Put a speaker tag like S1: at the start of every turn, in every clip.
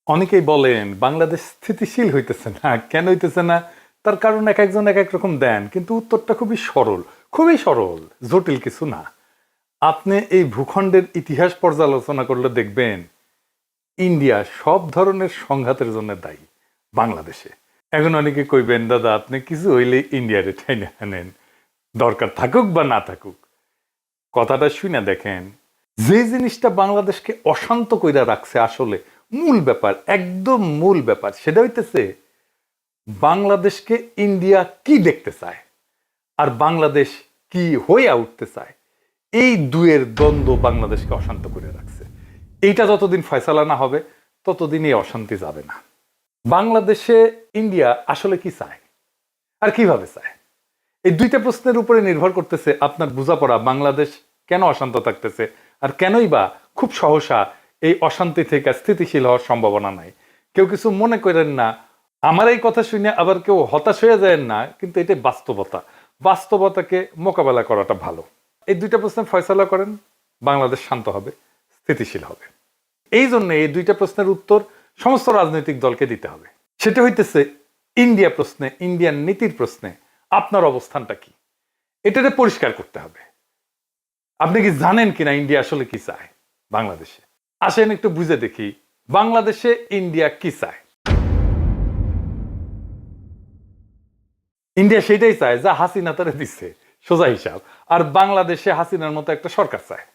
S1: অনেকেই বলেন বাংলাদেশ স্থিতিশীল হইতেছে না, কেন হইতেছে না? তার কারণ এক একজন এক এক রকম দেন, কিন্তু উত্তরটা খুবই সরল, জটিল কিছু না। আপনি এই ভূখণ্ডের ইতিহাস পর্যালোচনা করলে দেখবেন ইন্ডিয়া সব ধরনের সংঘাতের জন্য দায়ী বাংলাদেশে। এখন অনেকে কইবেন, দাদা আপনি কিছু হইলে ইন্ডিয়ারে ঠাইনা আনেন, দরকার থাকুক বা না থাকুক। কথাটা শুনে দেখেন, যে জিনিসটা বাংলাদেশকে অশান্ত কইরা রাখছে, আসলে মূল ব্যাপার, একদম মূল ব্যাপার, সেটা হইতেছে বাংলাদেশকে ইন্ডিয়া কি দেখতে চায় আর বাংলাদেশ কি হইয়া উঠতে চায়। এই দুয়ের দ্বন্দ্ব বাংলাদেশকে অশান্ত করে রাখছে। এইটা যতদিন ফয়সালা না হবে ততদিন এই অশান্তি যাবে না। বাংলাদেশে ইন্ডিয়া আসলে কি চায় আর কিভাবে চায়, এই দুইটা প্রশ্নের উপরে নির্ভর করতেছে আপনার বোঝাপড়া বাংলাদেশ কেন অশান্ত থাকতেছে আর কেনই বা খুব সহসা এই অশান্তি থেকে স্থিতিশীল হওয়ার সম্ভাবনা নাই। কেউ কিছু মনে করেন না, আমার এই কথা শুনে আবার কেউ হতাশ হয়ে যায় না, কিন্তু এটা বাস্তবতাকে মোকাবেলা করাটা ভালো। এই দুইটা প্রশ্নের ফয়সালা করেন, বাংলাদেশ শান্ত হবে, স্থিতিশীল হবে। এই জন্য এই দুইটা প্রশ্নের উত্তর সমস্ত রাজনৈতিক দলকে দিতে হবে। সেটা হইতেছে ইন্ডিয়া প্রশ্নে, ইন্ডিয়ান নীতির প্রশ্নে আপনার অবস্থানটা কি, এটাতে পরিষ্কার করতে হবে। আপনি কি জানেন কিনা ইন্ডিয়া আসলে কি চায় বাংলাদেশে? আসেন একটু বুঝে দেখি বাংলাদেশে ইন্ডিয়া কি চায়। ইন্ডিয়া সেটাই চায় যা হাসিনা তারে দিচ্ছে, সোজা হিসাব। আর বাংলাদেশে হাসিনার মতো একটা সরকার চায়,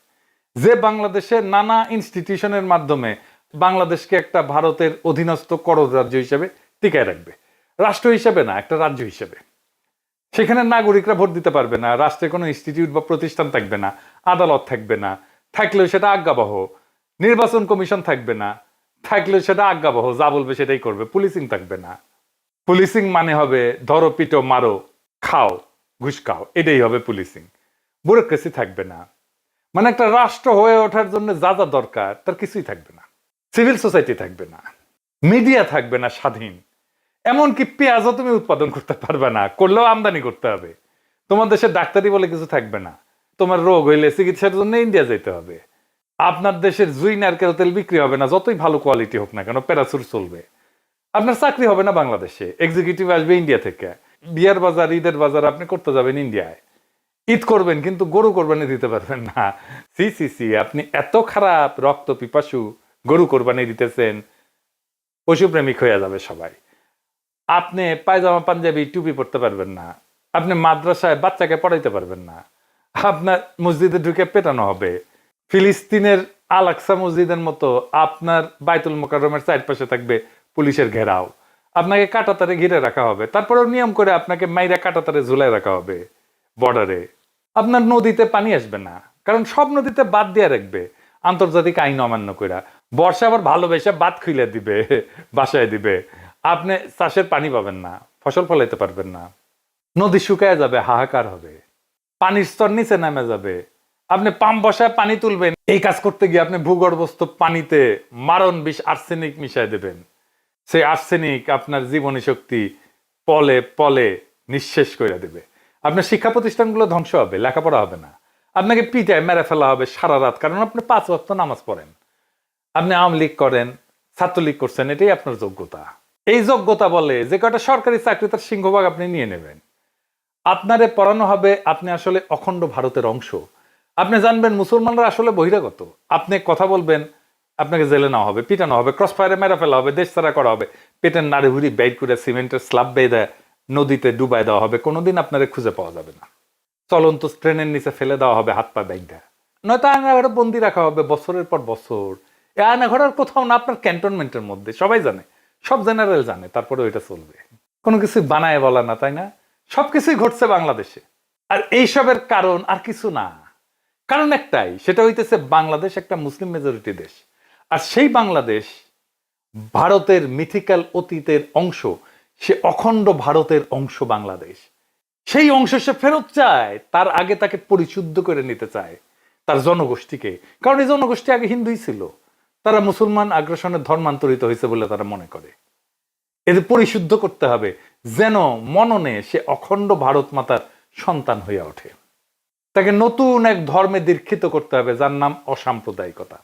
S1: যে বাংলাদেশে নানা ইনস্টিটিউশনের মাধ্যমে বাংলাদেশকে একটা ভারতের অধীনস্থ কররাজ্য হিসেবে টিকায় রাখবে। রাষ্ট্র হিসেবে না, একটা রাজ্য হিসেবে। সেখানে নাগরিকরা ভোট দিতে পারবে না, রাষ্ট্রে কোনো ইনস্টিটিউট বা প্রতিষ্ঠান থাকবে না, আদালত থাকবে না, থাকলেও সেটা আজ্ঞাবহ। নির্বাচন কমিশন থাকবে না, থাকলেও সেটা আজ্ঞাবহ, যা বলবে সেটাই করবে। পুলিশিং থাকবে না, পুলিশিং মানে হবে ধরো পিটো মারো খাও ঘুষ খাও, এটাই হবে পুলিশিং। ব্যুরোক্রেসি থাকবে না, মানে একটা রাষ্ট্র হয়ে ওঠার জন্য যা যা দরকার তার কিছুই থাকবে না। সিভিল সোসাইটি থাকবে না, মিডিয়া থাকবে না স্বাধীন, এমনকি পেঁয়াজও তুমি উৎপাদন করতে পারবে না, করলেও আমদানি করতে হবে। তোমার দেশে ডাক্তারি বলে কিছু থাকবে না, তোমার রোগ হইলে চিকিৎসার জন্য ইন্ডিয়া যেতে হবে। আপনার দেশের জুই নারকেল তেল বিক্রি হবে না, যতই ভালো কোয়ালিটি হোক না কেন, প্যারাসুট চলবে। আপনার চাকরি হবে না বাংলাদেশে, এক্সিকিউটিভ আসবে ইন্ডিয়া থেকে। বিয়ার বাজার, ঈদের বাজার আপনি করতে যাবেন ইন্ডিয়ায়, ঈদ করবেন কিন্তু গরু কোরবানি দিতে পারবেন না। সি সি সি, আপনি এত খারাপ, রক্ত পিপাসু, গরু কোরবানি দিতেছেন, পশুপ্রেমিক হয়ে যাবে সবাই। আপনি পায়জামা পাঞ্জাবি টুপি পড়তে পারবেন না, আপনি মাদ্রাসায় বাচ্চাকে পড়াইতে পারবেন না, আপনার মসজিদে ঢুকে পেটানো হবে। ফিলিস্তিনের আল আকসা মসজিদের মতো আপনার বাইতুল মোকাররমের চারপাশে থাকবে পুলিশের ঘেরাও, আপনাকে কাঁটাতারে ঘিরে রাখা হবে, তারপরেও নিয়ম করে আপনাকে মাইরা কাঁটাতারে ঝুলাই রাখা হবে বর্ডারে। আপনার নদীতে পানি আসবে না, কারণ সব নদীতে বাদ দিয়ে রাখবে আন্তর্জাতিক আইন অমান্য কইরা। বর্ষা আবার ভালোবেসে বাদ খুলে দিবে, বাসায় দিবে। আপনি চাষের পানি পাবেন না, ফসল ফলাইতে পারবেন না, নদী শুকায় যাবে, হাহাকার হবে, পানির স্তর নিচে নেমে যাবে। আপনি পাম্প বসায় পানি তুলবেন, এই কাজ করতে গিয়ে আপনি ভূগর্ভস্থ পানিতে মারণ বিষ আর্সেনিক মিশাই দেবেন। সেই আর্সেনিক আপনার জীবনী শক্তি পলে পলে নিঃশেষ করে দেবে। আপনার শিক্ষা প্রতিষ্ঠানগুলো ধ্বংস হবে, লেখাপড়া হবে না, আপনাকে পিটায় মেরে ফেলা হবে সারা রাত, কারণ আপনি 5 ওয়াক্ত নামাজ পড়েন। আপনি আওয়ামী লীগ করেন, ছাত্রলীগ করছেন, এটাই আপনার যোগ্যতা। এই যোগ্যতা বলে যে কয়টা সরকারি চাকরি তার সিংহভাগ আপনি নিয়ে নেবেন। আপনারে পড়ানো হবে আপনি আসলে অখণ্ড ভারতের অংশ। আপনি জানবেন মুসলমানরা আসলে বহিরাগত। আপনি কথা বলবেন, আপনাকে জেলে নেওয়া হবে, পিটানো হবে, ক্রস ফায়ারে মেরা ফেলা হবে, দেশ ছাড়া করা হবে, পেটের নাড়ি হুড়ি বের করে সিমেন্টের স্ল্যাব বেঁধে নদীতে ডুবাই দেওয়া হবে, কোনোদিন আপনারে খুঁজে পাওয়া যাবে না। চলন্ত ট্রেনের নিচে ফেলে দেওয়া হবে হাত পা বাইন্ধা, নয়তো আয়নাঘরে বন্দি রাখা হবে বছরের পর বছর। এই আয়নাঘর আর কোথাও না, আপনার ক্যান্টনমেন্টের মধ্যে। সবাই জানে, সব জেনারেল জানে, তারপরে ওইটা চলবে। কোনো কিছু বানায় বলা না, তাই না? সবকিছুই ঘটছে বাংলাদেশে। আর এইসবের কারণ আর কিছু না, কারণ একটাই, সেটা হইতেছে বাংলাদেশ একটা মুসলিম মেজরিটি দেশ। আর সেই বাংলাদেশ ভারতের মিথিক্যাল অতীতের অংশ, সে অখণ্ড ভারতের অংশ বাংলাদেশ। সেই অংশ সে ফেরত চায়, তার আগে তাকে পরিশুদ্ধ করে নিতে চায় তার জনগোষ্ঠীকে। কারণ এই জনগোষ্ঠী আগে হিন্দুই ছিল, তারা মুসলমান আগ্রাসনের ধর্মান্তরিত হয়েছে বলে তারা মনে করে। এদের পরিশুদ্ধ করতে হবে যেন মননে সে অখণ্ড ভারত মাতার সন্তান হইয়া ওঠে। তাকে নতুন এক ধর্মে দীক্ষিত করতে হবে, যার নাম অসাম্প্রদায়িকতা।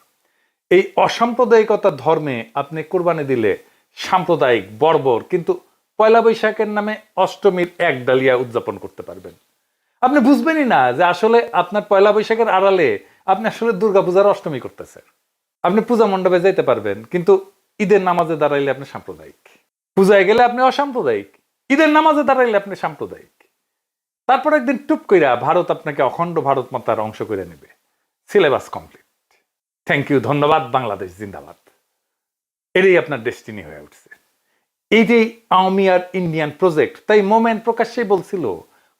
S1: এই অসাম্প্রদায়িকতার ধর্মে আপনি কোরবানি দিলে সাম্প্রদায়িক বর্বর, কিন্তু পয়লা বৈশাখের নামে অষ্টমীর এক ডালিয়া উদযাপন করতে পারবেন। আপনি বুঝবেনই না যে আসলে আপনার পয়লা বৈশাখের আড়ালে আপনি আসলে দুর্গাপূজার অষ্টমী করতেছেন। আপনি পূজা মণ্ডপে যেতে পারবেন, কিন্তু ঈদের নামাজে দাঁড়াইলে আপনি সাম্প্রদায়িক। পূজায় গেলে আপনি অসাম্প্রদায়িক, ঈদের নামাজে দাঁড়াইলে আপনি সাম্প্রদায়িক। তারপর একদিন টুপ কইরা ভারত আপনাকে অখণ্ড ভারত মাতার অংশ করে নেবে। Syllabus complete. থ্যাংক ইউ, ধন্যবাদ। বাংলাদেশ জিন্দাবাদ। এটাই আপনার ডেস্টিনি হয়ে উঠছে। এই যে আওয়ামী আর ইন্ডিয়ান প্রজেক্ট, তাই মোমেন্ট প্রকাশ্যেই বলছিল,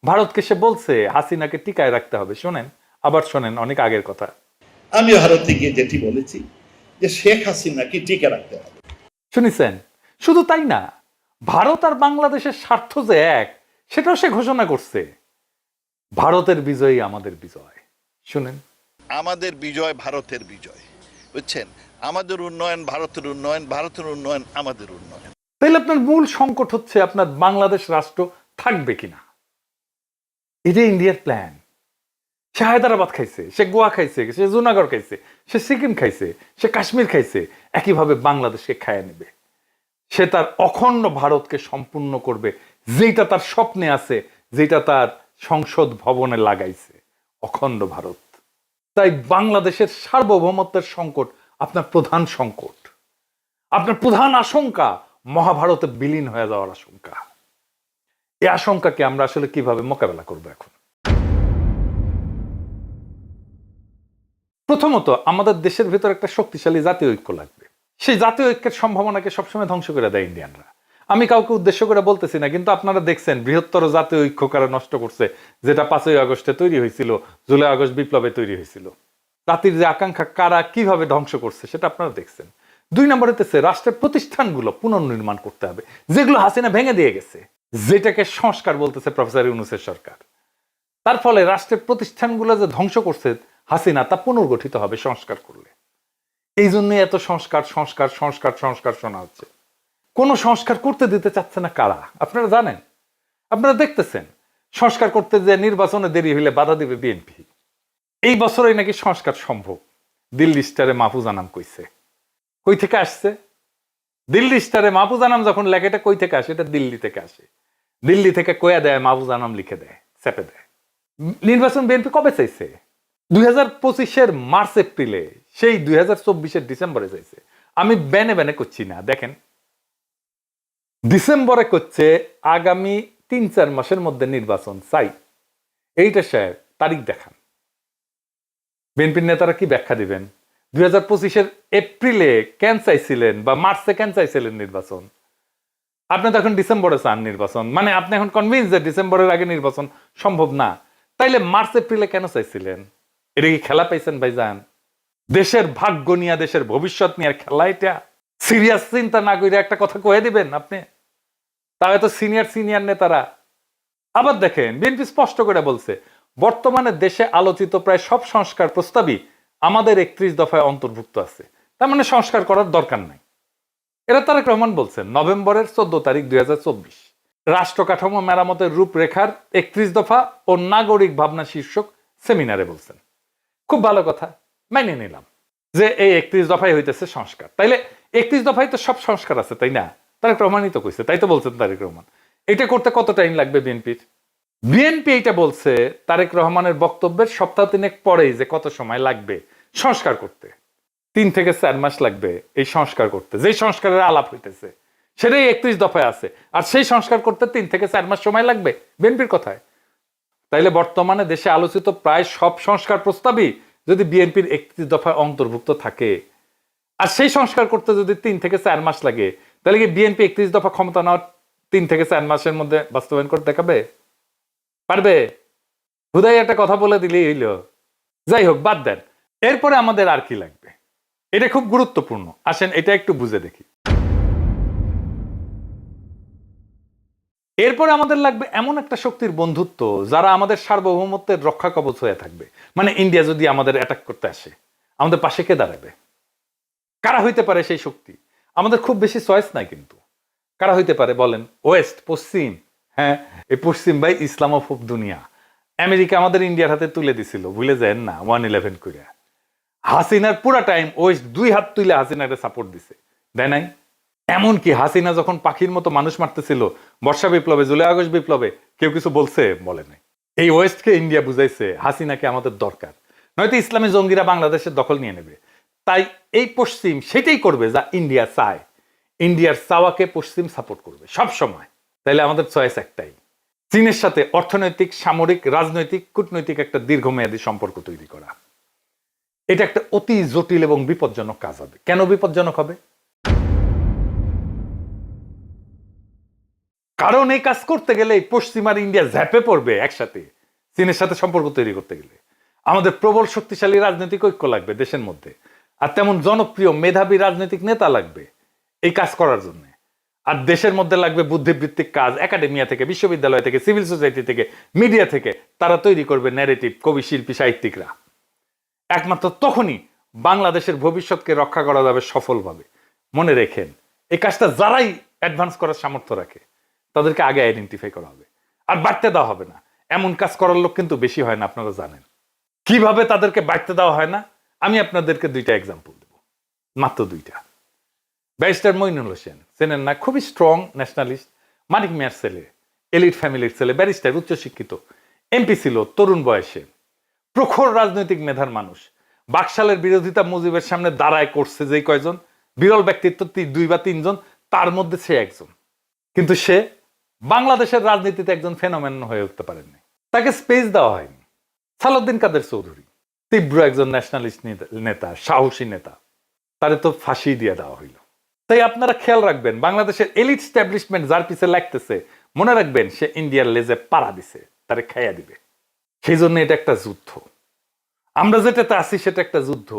S1: ভারতকে সে বলছে হাসিনাকে টিকায় রাখতে হবে। শোনেন, আবার শোনেন, অনেক আগের কথা।
S2: আমি ভারতে গিয়ে যেটি বলেছি যে শেখ হাসিনাকে টিকে রাখতে হবে।
S1: শুনেছেন? শুধু তাই না, ভারত আর বাংলাদেশের স্বার্থ যে এক, সেটাও সে ঘোষণা করছে। ভারতের বিজয়ই আমাদের বিজয়। শুনেন,
S3: আমাদের বিজয় ভারতের বিজয়, বুঝছেন? আমাদের উন্নয়ন ভারতের উন্নয়ন, ভারতের উন্নয়ন আমাদের উন্নয়ন।
S1: তাইলে আপনার মূল সংকট হচ্ছে আপনার বাংলাদেশ রাষ্ট্র থাকবে কিনা। এটা ইন্ডিয়ার প্ল্যান। সে হায়দ্রাবাদ খাইছে, সে গোয়া খাইছে, সে জুনাগড় খাইছে, সে সিকিম খাইছে, সে কাশ্মীর খাইছে, একইভাবে বাংলাদেশকে খাইয়ে নেবে। সে তার অখণ্ড ভারতকে সম্পূর্ণ করবে, যেটা তার স্বপ্নে আছে, যেটা তার সংসদ ভবনে লাগাইছে, অখণ্ড ভারত। তাই বাংলাদেশের সার্বভৌমত্বের সংকট আপনার প্রধান সংকট। আপনার প্রধান আশঙ্কা মহাভারতে বিলীন হয়ে যাওয়ার আশঙ্কা। এই আশঙ্কাকে আমরা আসলে কিভাবে মোকাবেলা করব? এখন প্রথমত আমাদের দেশের ভিতর একটা শক্তিশালী জাতীয় ঐক্য লাগবে। সেই জাতীয় ঐক্যের সম্ভাবনাকে সবসময় ধ্বংস করে দেয় ইন্ডিয়ানরা। আমি কাউকে উদ্দেশ্য করে বলতেছি না, কিন্তু আপনারা দেখছেন বৃহত্তর জাতীয় ঐক্য কারা নষ্ট করছে, যেটা 5ই আগস্টে তৈরি হয়েছিল, জুলাই আগস্ট বিপ্লবে তৈরি হয়েছিল। জাতির যে আকাঙ্ক্ষা কারা কিভাবে ধ্বংস করছে সেটা আপনারা দেখছেন। 2 নম্বর হতেছে রাষ্ট্রের প্রতিষ্ঠানগুলো পুনর্নির্মাণ করতে হবে, যেগুলো হাসিনা ভেঙে দিয়ে গেছে, যেটাকে সংস্কার বলতেছে প্রফেসর ইউনূসের সরকার। তার ফলে রাষ্ট্রের প্রতিষ্ঠানগুলো যে ধ্বংস করছে হাসিনা, তা পুনর্গঠিত হবে সংস্কার করলে। এই জন্য এত সংস্কার সংস্কার সংস্কার সংস্কার শোনা হচ্ছে। কোন সংস্কার করতে দিতে চাচ্ছে না কারা আপনারা জানেন? আপনারা দেখতেছেন সংস্কার করতে যে নির্বাচনে দেরি হইলে বাধা দিবে বিএনপি। এই বছরই নাকি সংস্কার সম্ভব, দিল্লি স্টারে মাহফুজ আনাম কইছে। কই থেকে আসছে? দিল্লি স্টারে মাহফুজ আনাম যখন লেখে, এটা কই থেকে আসে? এটা দিল্লি থেকে আসে। দিল্লি থেকে কয়া দেয়, মাহফুজ আনাম লিখে দেয়, চেপে দেয়। নির্বাচন বিএনপি কবে চাইছে? 2025-এর মার্চ এপ্রিলে, সেই 2024-এর ডিসেম্বরে চাইছে। আমি বেনে বেনে করছি না, দেখেন ডিসেম্বরে করছে আগামী 3-4 মাসের মধ্যে নির্বাচন চাই। এইটা সাহেব তারিখ দেখান। বিএনপির নেতারা কি ব্যাখ্যা দিবেন? 2025-এর এপ্রিলে কেন চাইছিলেন বা মার্চে কেন চাইছিলেন নির্বাচন? আপনি তো এখন ডিসেম্বরে চান নির্বাচন, মানে আপনি এখন কনভিন্স যে ডিসেম্বরের আগে নির্বাচন সম্ভব না। তাইলে মার্চ এপ্রিলে কেন চাইছিলেন? এটা কি খেলা পাইছেন ভাইজান? দেশের ভাগ্য নিয়ে, দেশের ভবিষ্যৎ নিয়ে খেলা এটা? সিরিয়াস চিন্তা না করে একটা কথা কয়ে দিবেন আপনি? তাহলে তো সিনিয়র নেতারা। আবার দেখেন বিএনপি স্পষ্ট করে বলছে, বর্তমানে দেশে আলোচিত প্রায় সব সংস্কার প্রস্তাবই আমাদের 31 দফায় অন্তর্ভুক্ত আছে, তার মানে সংস্কার করার দরকার নাই। এটা তারেক রহমান বলছেন নভেম্বরের 14 তারিখ 2024 রাষ্ট্র কাঠামো মেরামতের রূপরেখার 31 দফা ও নাগরিক ভাবনা শীর্ষক সেমিনারে বলছেন। খুব ভালো কথা, মেনে নিলাম যে এই 31 দফায় হইতেছে সংস্কার। তাইলে 31 দফায় তো সব সংস্কার আছে, তাই না? তারেক রহমানই তো কইছে, তাই তো বলছেন তারেক রহমান। এটা করতে কত টাইম লাগবে বিএনপির? বিএনপি এটা বলছে তারেক রহমানের বক্তব্যের সপ্তাহ 3 পরেই, যে কত সময় লাগবে সংস্কার করতে। 3 থেকে 4 মাস লাগবে এই সংস্কার করতে। যেই সংস্কারের আলাপ হইতেছে সেটাই 31 দফায় আছে, আর সেই সংস্কার করতে 3 থেকে 4 মাস সময় লাগবে বিএনপির কথায়। তাইলে বর্তমানে দেশে আলোচিত প্রায় সব সংস্কার প্রস্তাবই যদি বিএনপির 31 দফায় অন্তর্ভুক্ত থাকে, আর সেই সংস্কার করতে যদি 3 থেকে 4 মাস লাগে, তাহলে কি বিএনপি 31 দফা ক্ষমতা নেওয়ার 3 থেকে 4 মাসের মধ্যে বাস্তবায়ন করতে দেখাবে? পারবে? হুদাই একটা কথা বলে দিলেই হইল। যাই হোক, বাদ দেন। এরপরে আমাদের আর কি লাগবে? এটা খুব গুরুত্বপূর্ণ, আসেন এটা একটু বুঝে দেখি। এরপরে আমাদের লাগবে এমন একটা শক্তির বন্ধুত্ব যারা আমাদের সার্বভৌমত্বের রক্ষা কবচ হয়ে থাকবে। মানে ইন্ডিয়া যদি আমাদের অ্যাটাক করতে আসে, আমাদের পাশে কে দাঁড়াবে? কারা হইতে পারে সেই শক্তি? আমাদের খুব বেশি চয়েস নাই, কিন্তু কারা হইতে পারে বলেন? ওয়েস্ট, পশ্চিম। হ্যাঁ, এই পশ্চিম ভাই ইসলামোফোব দুনিয়া। আমেরিকা আমাদের ইন্ডিয়ার হাতে তুলে দিছিল, ভুলে যান না, 1/11 করে। হাসিনার পুরা টাইম ওয়েস্ট 2 হাত তুলে হাসিনাকে সাপোর্ট দিছে, দেয় নাই? এমনকি হাসিনা যখন পাখির মতো মানুষ মারতেছিল বর্ষা বিপ্লবে, জুলাই আগস্ট বিপ্লবে, কেউ কিছু বলছে? বলে নাই। এই ওয়েস্টকে ইন্ডিয়া বুঝাইছে হাসিনাকে আমাদের দরকার, নয়তো ইসলামী জঙ্গিরা বাংলাদেশের দখল নিয়ে নেবে। তাই এই পশ্চিম সেটাই করবে যা ইন্ডিয়া চায়। ইন্ডিয়ার চাওয়াকে পশ্চিম সাপোর্ট করবে সব সময়। তাইলে আমাদের চয়েস একটাই, চীনের সাথে অর্থনৈতিক, সামরিক, রাজনৈতিক, কূটনৈতিক একটা দীর্ঘমেয়াদী সম্পর্ক তৈরি করা। এটা একটা অতি জটিল এবং বিপজ্জনক কাজ হবে। কেন বিপজ্জনক হবে? কারণ এই কাজ করতে গেলে পশ্চিম আর ইন্ডিয়া ঝ্যাপে পড়বে একসাথে। চীনের সাথে সম্পর্ক তৈরি করতে গেলে আমাদের প্রবল শক্তিশালী রাজনৈতিক ঐক্য লাগবে দেশের মধ্যে, আর তেমন জনপ্রিয় মেধাবী রাজনৈতিক নেতা লাগবে এই কাজ করার জন্য। আর দেশের মধ্যে লাগবে বুদ্ধিবৃত্তিক কাজ, একাডেমিয়া থেকে, বিশ্ববিদ্যালয় থেকে, সিভিল সোসাইটি থেকে, মিডিয়া থেকে। তারা তৈরি করবে ন্যারেটিভ, কবি, শিল্পী, সাহিত্যিকরা। একমাত্র তখনই বাংলাদেশের ভবিষ্যৎকে রক্ষা করা যাবে সফলভাবে। মনে রেখেন, এই কাজটা যারাই অ্যাডভান্স করার সামর্থ্য রাখে তাদেরকে আগে আইডেন্টিফাই করা হবে, আর বাড়তে দেওয়া হবে না। এমন কাজ করার লোক কিন্তু বেশি হয় না, আপনারা জানেন। কিভাবে তাদেরকে বাড়তে দেওয়া হয় না, আমি আপনাদেরকে 2টা এক্সাম্পল দেব, মাত্র 2টা। ব্যারিস্টার মইনুল হোসেন, চেনেন না? খুবই স্ট্রং ন্যাশনালিস্ট, মানিক মিয়ার ছেলে, এলিট ফ্যামিলির ছেলে, ব্যারিস্টার, উচ্চশিক্ষিত, এমপি ছিল তরুণ বয়সে, প্রখর রাজনৈতিক মেধার মানুষ। বাকশালের বিরোধিতা মুজিবের সামনে দাঁড়ায় করছে যেই কয়জন বিরল ব্যক্তিত্ব, 2 বা 3 জন, তার মধ্যে সে একজন। কিন্তু সে বাংলাদেশের রাজনীতিতে একজন ফেনোমেন হয়ে উঠতে পারেননি, তাকে স্পেস দেওয়া হয়নি। সালাউদ্দিন কাদের চৌধুরী, তীব্র একজন ন্যাশনালিস্ট নেতা, সাহসী নেতা, তারে তো ফাঁসি দিয়ে দেওয়া হইল। তাই আপনারা খেয়াল রাখবেন, বাংলাদেশের এলিট স্ট্যাবলিশমেন্ট যার পিছে লাগতেছে, মনে রাখবেন সে ইন্ডিয়ার লেজে পাড়া দিছে, তারে খাইয়া দিবে। সেই জন্য এটা একটা যুদ্ধ। আমরা যেটাতে আছি সেটা একটা যুদ্ধ।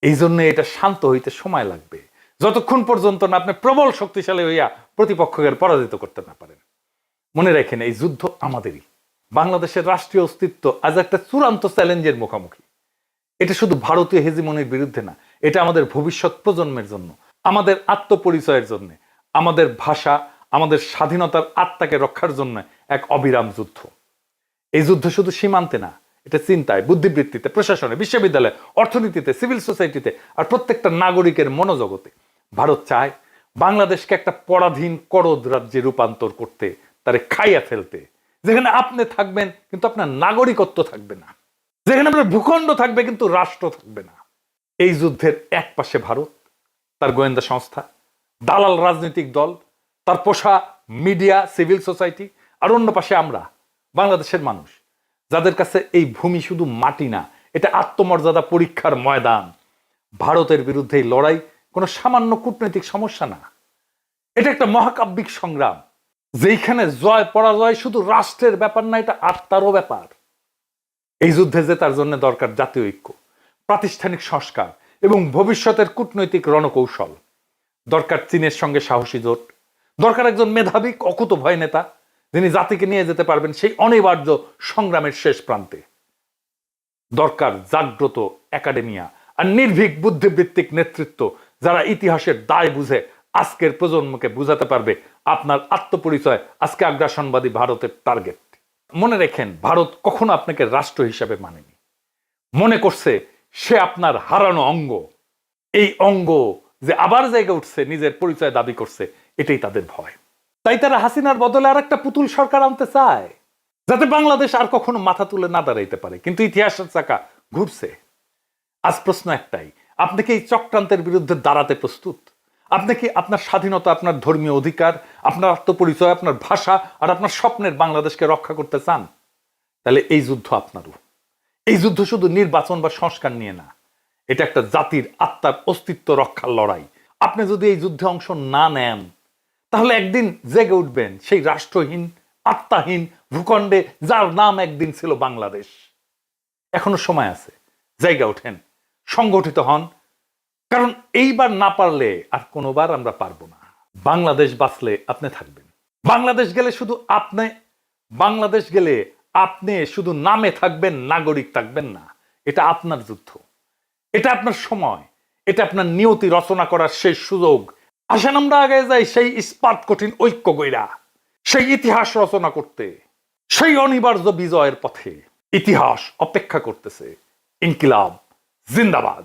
S1: এই জন্য এটা শান্ত হইতে সময় লাগবে, যতক্ষণ পর্যন্ত না আপনি প্রবল শক্তিশালী হইয়া প্রতিপক্ষকে পরাজিত করতে না পারেন। মনে রাখেন, এই যুদ্ধ আমাদেরই। বাংলাদেশের রাষ্ট্রীয় অস্তিত্ব আজ একটা চূড়ান্ত চ্যালেঞ্জের মুখোমুখি। এটা শুধু ভারতীয় হেজিমনির বিরুদ্ধে না, এটা আমাদের ভবিষ্যৎ প্রজন্মের জন্য, আমাদের আত্মপরিচয়ের জন্য, আমাদের ভাষা, আমাদের স্বাধীনতার আত্মাকে রক্ষার জন্য এক অবিরাম যুদ্ধ। এই যুদ্ধ শুধু সীমান্তে না, এটা চিন্তায়, বুদ্ধিবৃত্তিতে, প্রশাসনে, বিশ্ববিদ্যালয়ে, অর্থনীতিতে, সিভিল সোসাইটিতে, আর প্রত্যেকটা নাগরিকের মনোজগতে। ভারত চায় বাংলাদেশকে একটা পরাধীন করদ রাজ্যে রূপান্তর করতে, তারে খাইয়া ফেলতে, যেখানে আপনি থাকবেন কিন্তু আপনার নাগরিকত্ব থাকবে না, যেখানে আপনার ভূখণ্ড থাকবে কিন্তু রাষ্ট্র থাকবে না। এই যুদ্ধের এক পাশে ভারত, তার গোয়েন্দা সংস্থা, দালাল রাজনৈতিক দল, তার পোষা মিডিয়া, সিভিল সোসাইটি, আর অন্য পাশে আমরা বাংলাদেশের মানুষ, যাদের কাছে এই ভূমি শুধু মাটি না, এটা আত্মমর্যাদা পরীক্ষার ময়দান। ভারতের বিরুদ্ধে এই লড়াই কোনো সামান্য কূটনৈতিক সমস্যা না, এটা একটা মহাকাব্যিক সংগ্রাম, যেখানে জয় পরাজয় শুধু রাষ্ট্রের ব্যাপার না, এটা আত্মারও ব্যাপার। এই যুদ্ধে জেতার জন্য দরকার জাতীয় ঐক্য, প্রাতিষ্ঠানিক সংস্কার এবং ভবিষ্যতের কূটনৈতিক রণকৌশল। দরকার চীনের সঙ্গে সাহসী জোট, দরকার একজন মেধাবী অকুতোভয় নেতা, যিনি জাতিকে নিয়ে যেতে পারবেন সেই অনিবার্য সংগ্রামের শেষ প্রান্তে। দরকার জাগ্রত একাডেমিয়া আর নির্ভীক বুদ্ধিবৃত্তিক নেতৃত্ব, যারা ইতিহাসের দায় বুঝে আজকের প্রজন্মকে বুঝাতে পারবে আপনার আত্মপরিচয় আজকে আগ্রাসনবাদী ভারতের টার্গেট। মনে রেখেন, ভারত কখনো আপনাকে রাষ্ট্র হিসাবে মানেনি, মনে করছে সে আপনার হারানো অঙ্গ। এই অঙ্গ যে আবার জায়গা উঠছে, নিজের পরিচয় দাবি করছে, এটাই তাদের ভয়। তাই তারা হাসিনার বদলে আর একটা পুতুল সরকার আনতে চায়, যাতে বাংলাদেশ আর কখনো মাথা তুলে না দাঁড়াইতে পারে। কিন্তু ইতিহাসের চাকা ঘুরছে। আজ প্রশ্ন একটাই, আপনি কি এই চক্রান্তের বিরুদ্ধে দাঁড়াতে প্রস্তুত? আপনি কি আপনার স্বাধীনতা, আপনার ধর্মীয় অধিকার, আপনার আত্মপরিচয়, আপনার ভাষা আর আপনার স্বপ্নের বাংলাদেশকে রক্ষা করতে চান? তাহলে এই যুদ্ধ আপনারও। এই যুদ্ধ শুধু নির্বাচন বা সংস্কার নিয়ে না, এটা একটা জাতির আত্মার অস্তিত্ব রক্ষার লড়াই। আপনি যদি এই যুদ্ধে অংশ না নেন, তাহলে একদিন জেগে উঠবেন সেই রাষ্ট্রহীন, আত্মাহীন ভূখণ্ডে, যার নাম একদিন ছিল বাংলাদেশ। এখনো সময় আছে, জায়গা ওঠেন, সংগঠিত হন, কারণ এইবার না পারলে আর কোনোবার আমরা পারবো না। বাংলাদেশ বাঁচলে আপনি থাকবেন, বাংলাদেশ গেলে শুধু আপনি, বাংলাদেশ গেলে আপনি শুধু নামে থাকবেন, নাগরিক থাকবেন না। এটা আপনার যুদ্ধ, এটা আপনার সময়, এটা আপনার নিয়তি রচনা করার শেষ সুযোগ। আসেন আমরা আগে যাই সেই ইস্পাত কঠিন ঐক্য গইরা, সেই ইতিহাস রচনা করতে, সেই অনিবার্য বিজয়ের পথে। ইতিহাস অপেক্ষা করতেছে। ইনকিলাব জিন্দাবাদ।